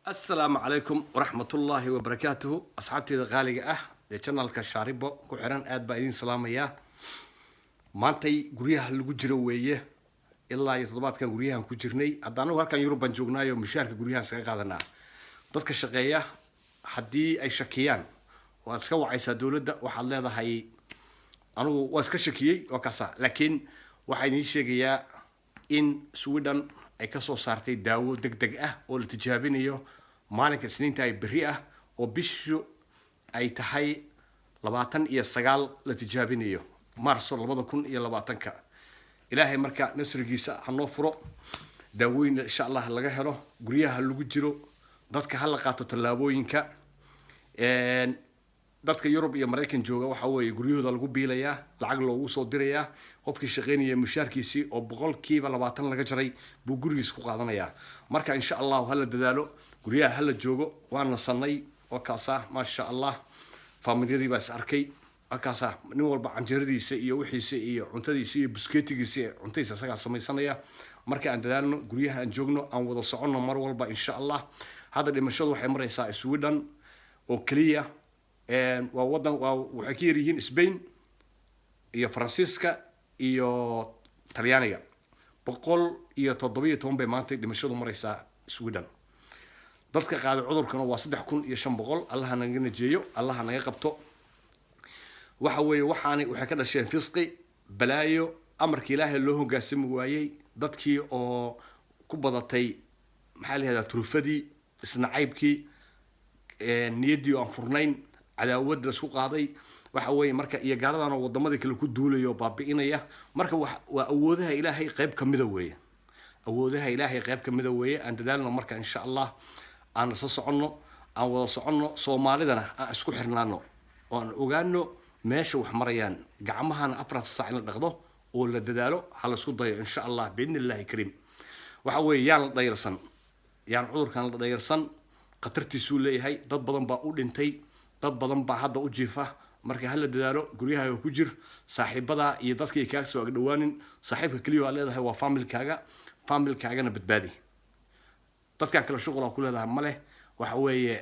السلام عليكم ورحمة الله وبركاته أصحابتي غالية channel كشاربو كحران آد بايدين سلامية maantay guryaha lagu jiro weeye ilaa iyo toddobaadkan guryahan ku jirnay haddaanu halkan Yurub joognaayo mushaarka guryahan saga qaadanaa dadka shaqeeya hadii ay shakiyaan waa iska wacaysa dawladda waxaad leedahay anigu waa iska shakiyay oo kaasa laakiin waxa ay sheegayaa in Sweden ay ka soo saartay daawo degdeg ah oo la tijaabinayo maalinka Isniinta ay bari ah oo bishu ay tahay 29 la tijaabinayo Marso 2020 ilaahay marka nasrigiisa hanoo furo daawooyin insha Allah laga helo guryaha lagu jiro dadka hal qaato talaabooyinka dadka Yurub iyo Mareykan jooga waxa weeye guryahooda lagu biilayaa lacag loogu soo dirayaa qofkii shaqeynaya mushaarkiisi oo 20% laga jaray buu gurigiisa ku qaadanayaa marka insha Allah hal dadaalo guryaha hal joogo waana sanay oo kaasa ma sha Allah familiyadii baa is arkay akaasa nin walba canjeeradiisa iyo wixiisa iyo cuntadiisa iyo biskeetigiisa cuntaysa saga samaysanaya marka aan dadaalno guryaha aan joogno aan wada socono mar walba insha Allah hada dhimashadu waxay maraysaa Sweden oo kaliya waa wadan waxay ka yirihiin Spain iyo Faransiiska iyo Talyaaniga 117 bay maantay dhimashadu maraysaa Sweden dadka qaada cudurkan waa 3500 Allah naga najeeyo Allah naga qabto waxa weeye waxaanay waxa ka dhasheen fisqi balaayo amarka Ilaahay loo hogaasimo waayay dadkii oo ku badatay maxaa la yiraahdaa turufadii isna caybkii niyadii aan furnayn cadaawad la isku qaaday waxa weeye marka iyo gaaladana wadamadii kale ku duulayo baabiinaya marka waa awoodaha Ilaahay qayb kamida weeye awoodaha Ilaahay qayb kamida weeye aan dadaalno marka insha Allah aan soo soconno aan wada soconno Soomaalidana aan isku xirnaano oo aan ogaano meesha wax marayaan gacmahana 4 saac in la dhaqdo oo la dadaalo hal isku dayo insha Allah biidnillaahi kariim waxa weeye yaan la dayarsan yaan cudurkan la dayarsan qatartiisu leeyahay dad badan baa u dhintay dad badan baa hadda u jiifa marka hal la dadaalo guryaha ku jir saaxiibada iyo dadkii ka soo agdhawaanin saaxiibka kaliya leedahay waa familkaagana badbaadi dadkan kala shaqo ku leedahay male waxa weeye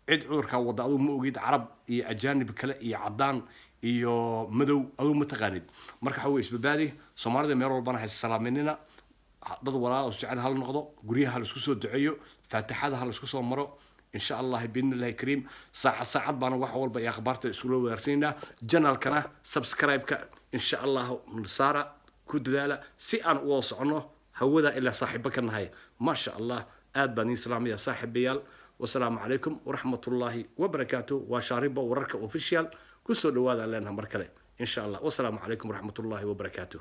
cid cudurka wada adu ma ogid carab iyo ajaanib kale iyo cadaan iyo madow adu ma taqaanid marka waxa weeye isbadbaadi Soomaalida meel walbana hay salaaminina dad walaal oo jecel hal noqdo guryaha la isku soo duceeyo faatixada hal isku soo maro insha Allah biidnillaahi kariim saacad baan wax walba iyo akhbaarta isku loo wadaarsiinaa channelkana subscribe-ka insha Allah saara ku dadaala si aan u socono hawada ila saaxiibka nahay ma sha Allah aad baan islaamiya saaxiibayaal والسلام عليكم ورحمة الله وبركاته وشاربة وركة أوفيشال كسر دواد لنا مركلة إن شاء الله والسلام عليكم ورحمة الله وبركاته